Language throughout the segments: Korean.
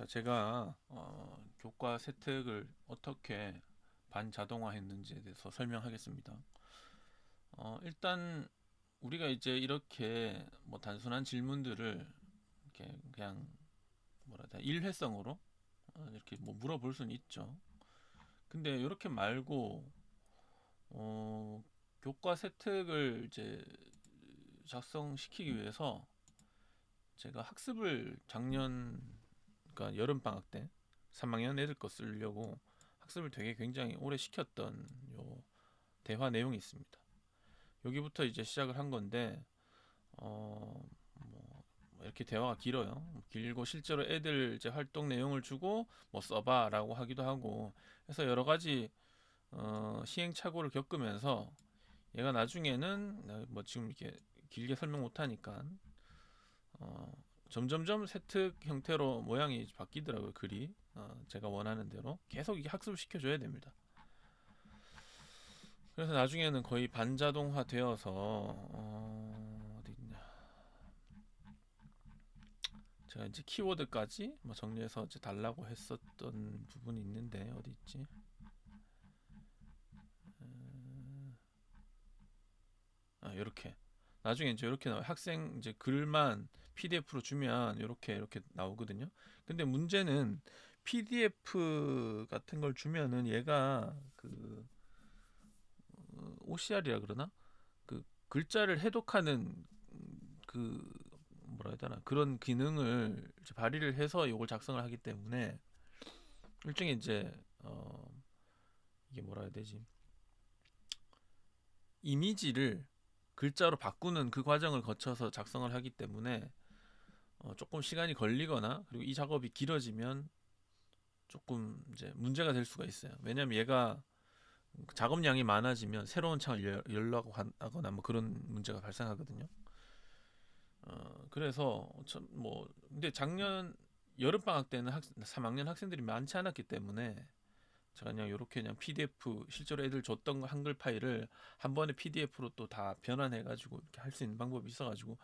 자, 제가 교과 세특을 어떻게 반자동화 했는지에 대해서 설명하겠습니다. 일단 우리가 이제 이렇게 뭐 단순한 질문들을 이렇게 그냥 뭐라 해야 되나 일회성으로 이렇게 뭐 물어볼 수는 있죠. 근데 이렇게 말고 어, 교과 세특을 이제 작성시키기 위해서 제가 학습을 작년 그러니까 여름 방학 때 3학년 애들 거 쓰려고 학습을 되게 굉장히 오래 시켰던 요 대화 내용이 있습니다. 여기부터 이제 시작을 한 건데 뭐 이렇게 대화가 길어요. 길고 실제로 애들 이제 활동 내용을 주고 뭐 써봐라고 하기도 하고 해서 여러 가지 시행착오를 겪으면서 얘가 나중에는 뭐 지금 이렇게 길게 설명 못하니까 어, 점점점 세특 형태로 모양이 바뀌더라고요. 글이 제가 원하는 대로 계속 이게 학습을 시켜줘야 됩니다. 그래서 나중에는 거의 반자동화 되어서 어디 있냐? 제가 이제 키워드까지 뭐 정리해서 이제 달라고 했었던 부분이 있는데 어디 있지? 이렇게 나중에 이제 이렇게 나와요. 학생 이제 글만 PDF로 주면 이렇게 나오거든요. 근데 문제는 PDF 같은 걸 주면은 얘가 그 OCR이라 그러나 그 글자를 해독하는 그 뭐라 해야 되나 그런 기능을 이제 발휘를 해서 이걸 작성을 하기 때문에 일종의 이제 이게 뭐라 해야 되지 이미지를 글자로 바꾸는 그 과정을 거쳐서 작성을 하기 때문에 조금 시간이 걸리거나 그리고 이 작업이 길어지면 조금 이제 문제가 될 수가 있어요. 왜냐하면 얘가 작업량이 많아지면 새로운 창을 열려고 하거나 뭐 그런 문제가 발생하거든요. 그래서 뭐 근데 작년 여름 방학 때는 3학년 학생들이 많지 않았기 때문에 제가 그냥 이렇게 그냥 PDF 실제로 애들 줬던 한글 파일을 한 번에 PDF로 또 다 변환해 가지고 이렇게 할 수 있는 방법이 있어 가지고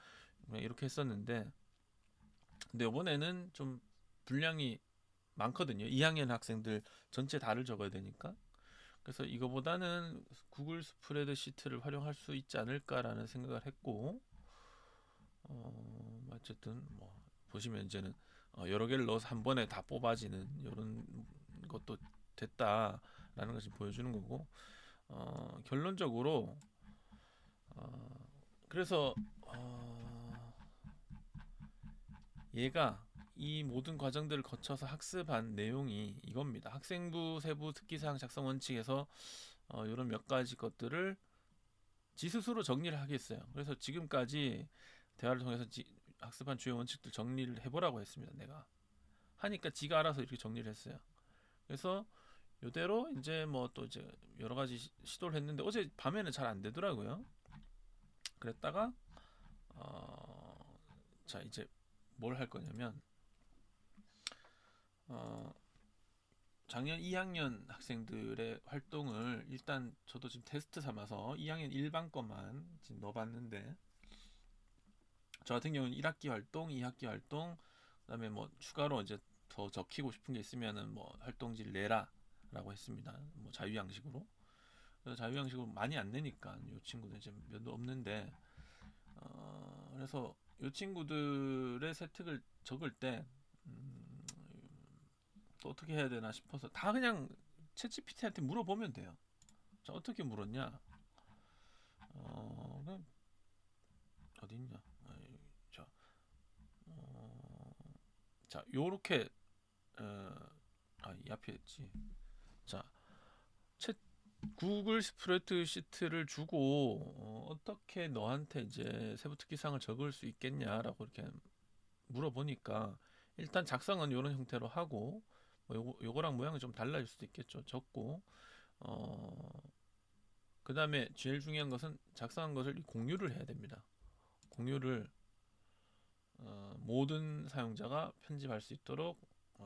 그냥 이렇게 했었는데 근데 이번에는 좀 분량이 많거든요. 2학년 학생들 전체 다를 적어야 되니까. 그래서 이거보다는 구글 스프레드 시트를 활용할 수 있지 않을까라는 생각을 했고 어쨌든 뭐 보시면 이제는 여러 개를 넣어서 한 번에 다 뽑아지는 이런 것도 됐다라는 것을 보여주는 거고 결론적으로 그래서 얘가 이 모든 과정들을 거쳐서 학습한 내용이 이겁니다. 학생부 세부 특기사항 작성 원칙에서 이런 몇 가지 것들을 지 스스로 정리를 하겠어요. 그래서 지금까지 대화를 통해서 학습한 주요 원칙들 정리를 해보라고 했습니다. 내가 하니까 지가 알아서 이렇게 정리를 했어요. 그래서 이대로 이제 뭐 또 이제 여러 가지 시도를 했는데 어제 밤에는 잘 안 되더라고요. 그랬다가 자 이제 뭘 할 거냐면 어, 작년 2학년 학생들의 활동을 일단 저도 지금 테스트 삼아서 2학년 일반 것만 지금 넣어봤는데 저 같은 경우는 1학기 활동, 2학기 활동, 그다음에 뭐 추가로 이제 더 적히고 싶은 게 있으면은 뭐 활동지를 내라라고 했습니다. 뭐 자유 양식으로. 그래서 자유 양식으로 많이 안 내니까 이 친구들 이제 몇도 없는데 그래서 이 친구들의 세특을 적을 때 음, 또 어떻게 해야 되나 싶어서 다 그냥 챗GPT한테 물어보면 돼요. 자, 어떻게 물었냐? 그냥 어디 있냐? 자, 자, 요렇게 이 앞에 있지. 자, 챗 구글 스프레드시트를 주고 떻게 너한테 이제 세부 특기사항을 적을 수 있겠냐라고 이렇게 물어보니까 일단 작성은 이런 형태로 하고 뭐 요거랑 모양이 좀 달라질 수도 있겠죠. 적고 어, 그 다음에 제일 중요한 것은 작성한 것을 공유를 해야 됩니다. 공유를 모든 사용자가 편집할 수 있도록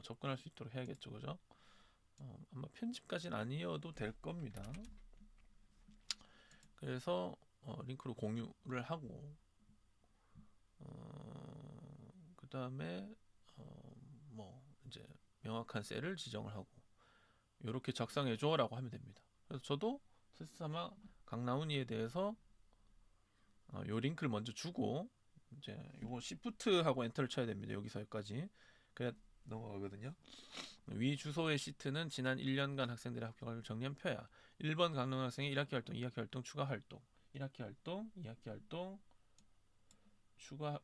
접근할 수 있도록 해야겠죠, 그죠? 아마 편집까지는 아니어도 될 겁니다. 그래서 링크로 공유를 하고 그 다음에 뭐 이제 명확한 셀을 지정을 하고 이렇게 작성해줘라고 하면 됩니다. 그래서 저도 테스트 삼아 강나훈이에 대해서 요 링크를 먼저 주고 이제 요거 Shift하고 엔터를 쳐야 됩니다. 여기서 여기까지 그래야 넘어가거든요. 위 주소의 시트는 지난 1년간 학생들의 학교 활동 정년표야. 1번 강남 학생의 1학기 활동, 2학기 활동, 추가 활동, 1학기 활동, 2학기 활동, 추가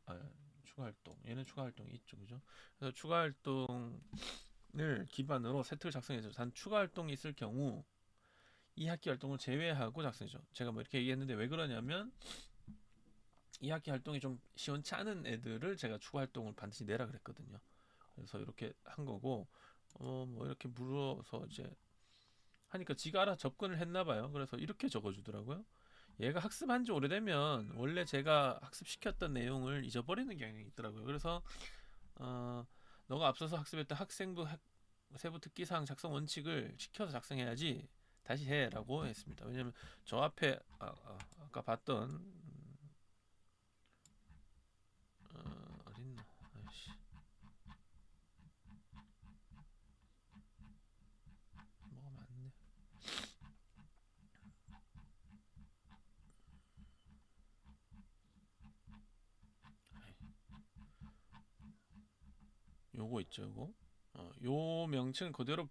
활동. 얘는 추가 활동이 있죠, 그죠? 그래서 추가 활동을 기반으로 세트를 작성해서 단 추가 활동이 있을 경우 2학기 활동을 제외하고 작성해줘. 제가 뭐 이렇게 얘기했는데 왜 그러냐면 2학기 활동이 좀 시원치 않은 애들을 제가 추가 활동을 반드시 내라 그랬거든요. 그래서 이렇게 한 거고 뭐 이렇게 물어서 이제 하니까 지가 알아 접근을 했나 봐요. 그래서 이렇게 적어주더라고요. 얘가 학습한 지 오래되면 원래 제가 학습시켰던 내용을 잊어버리는 경향이 있더라고요. 그래서 너가 앞서서 학습했던 학생부 세부 특기사항 작성 원칙을 지켜서 작성해야지 다시 해라고 했습니다. 왜냐면 저 앞에 아까 봤던 어딨나 아이씨 뭐가 많네. 요거 있죠, 요거. 요 명칭 그대로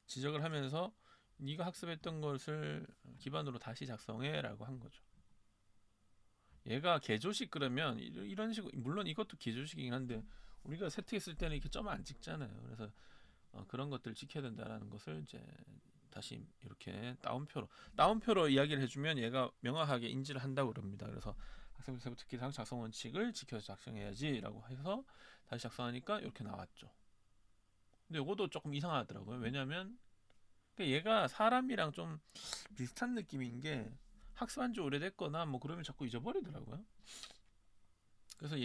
지적을 하면서 네가 학습했던 것을 기반으로 다시 작성해라고 한 거죠. 얘가 개조식 그러면 이런 식으로 물론 이것도 개조식이긴 한데 우리가 세트했을 때는 이렇게 점 안 찍잖아요. 그래서 그런 것들 지켜야 된다라는 것을 이제 다시 이렇게 따옴표로 이야기를 해주면 얘가 명확하게 인지를 한다고 그럽니다. 그래서 학생부 세부 특기사항 작성 원칙을 지켜서 작성해야지라고 해서 다시 작성하니까 이렇게 나왔죠. 근데 이것도 조금 이상하더라고요. 왜냐면 얘가 사람이랑 좀 비슷한 느낌인 게 학습한 지 오래됐거나 뭐 그러면 자꾸 잊어버리더라고요. 그래서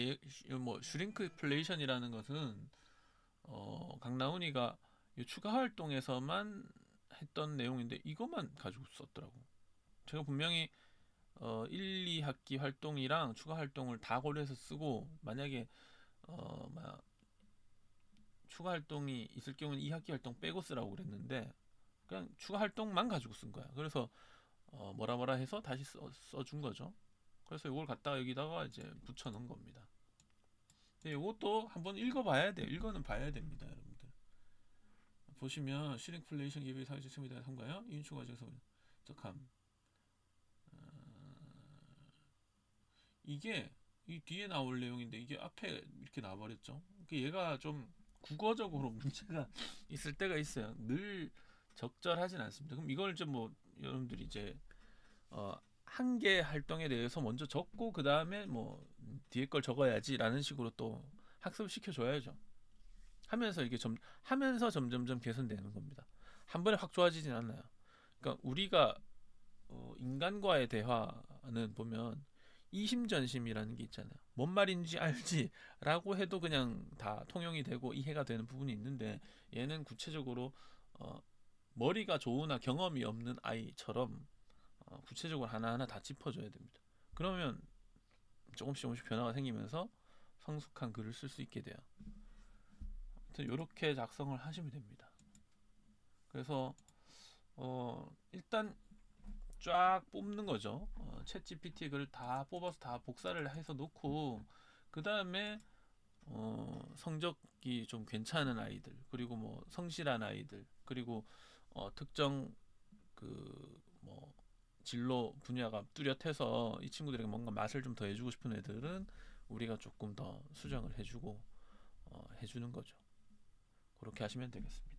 뭐 슈링크플레이션이라는 것은 강나훈이가 추가 활동에서만 했던 내용인데 이것만 가지고 썼더라고. 제가 분명히 1, 2학기 활동이랑 추가 활동을 다 고려해서 쓰고 만약에 추가 활동이 있을 경우는 2학기 활동 빼고 쓰라고 그랬는데 그냥 추가 활동만 가지고 쓴 거야. 그래서 뭐라 해서 다시 써준 거죠. 그래서 이걸 갖다가 여기다가 이제 붙여 넣은 겁니다. 근데 이것도 한번 읽어봐야 돼요. 읽어는 봐야 됩니다, 여러분들. 보시면 슈링플레이션 기업의 사회적 측면에 한가요? 인추 과정에서 적함. 이게 이 뒤에 나올 내용인데 이게 앞에 이렇게 나와버렸죠. 얘가 좀 국어적으로 문제가 있을 때가 있어요. 늘 적절하진 않습니다. 그럼 이걸 좀 뭐 여러분들이 이제 한 개 활동에 대해서 먼저 적고 그 다음에 뭐 뒤에 걸 적어야지라는 식으로 또 학습을 시켜줘야죠. 하면서 이게 하면서 점점점 개선되는 겁니다. 한 번에 확 좋아지진 않아요. 그러니까 우리가 인간과의 대화는 보면 이심전심이라는 게 있잖아요. 뭔 말인지 알지라고 해도 그냥 다 통용이 되고 이해가 되는 부분이 있는데 얘는 구체적으로 머리가 좋으나 경험이 없는 아이처럼 구체적으로 하나하나 다 짚어줘야 됩니다. 그러면 조금씩 변화가 생기면서 성숙한 글을 쓸 수 있게 돼요. 아무튼 이렇게 작성을 하시면 됩니다. 그래서 일단 쫙 뽑는 거죠. 챗 GPT 글을 다 뽑아서 다 복사를 해서 놓고 그 다음에 성적이 좀 괜찮은 아이들 그리고 뭐 성실한 아이들 그리고 특정 그 뭐 진로 분야가 뚜렷해서 이 친구들에게 뭔가 맛을 좀 더 해주고 싶은 애들은 우리가 조금 더 수정을 해주고 해주는 거죠. 그렇게 하시면 되겠습니다.